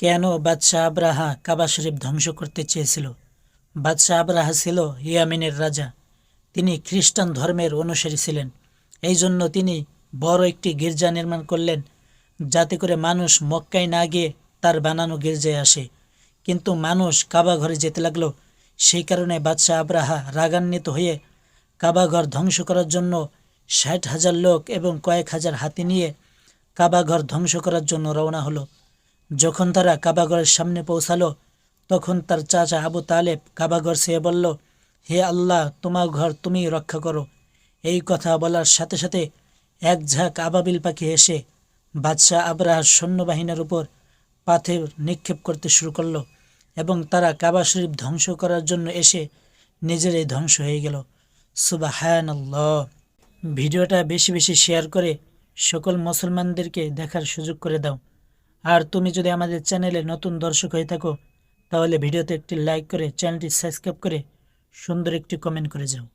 কেন বাদশাহ আবরাহা কাবা শরীফ ধ্বংস করতে চেয়েছিল? বাদশাহ আবরাহা ছিল ইয়ামিনের রাজা। তিনি খ্রিস্টান ধর্মের অনুসারী ছিলেন। এই জন্য তিনি বড় একটি গির্জা নির্মাণ করলেন, যাতে করে মানুষ মক্কায় না গিয়ে তার বানানো গির্জায় আসে। কিন্তু মানুষ কাবা ঘরে যেতে লাগলো। সেই কারণে বাদশাহ আবরাহা রাগান্বিত হয়ে কাবা ঘর ধ্বংস করার জন্য 60,000 লোক এবং কয়েক হাজার হাতি নিয়ে কাবা ঘর ধ্বংস করার জন্য রওনা হলো। যখন তারা কাবাগরের সামনে পৌঁছালো, তখন তার চাচা আবু তালেব কাবাগর চেয়ে বলল, হে আল্লাহ, তোমার ঘর তুমি রক্ষা করো। এই কথা বলার সাথে সাথে এক ঝাঁক আবাবিল পাখি এসে বাদশাহ আবরাহার সৈন্যবাহিনীর উপর পাথর নিক্ষেপ করতে শুরু করলো এবং তারা কাবা শরীফ ধ্বংস করার জন্য এসে নিজেরাই ধ্বংস হয়ে গেল। সুবহানাল্লাহ। ভিডিওটা বেশি বেশি শেয়ার করে সকল মুসলমানদেরকে দেখার সুযোগ করে দাও। আর তুমি যদি আমাদের চ্যানেলে নতুন দর্শক হয়ে থাকো, তাহলে ভিডিওতে একটি লাইক করে চ্যানেলটি সাবস্ক্রাইব করে সুন্দর একটি কমেন্ট করে যাও।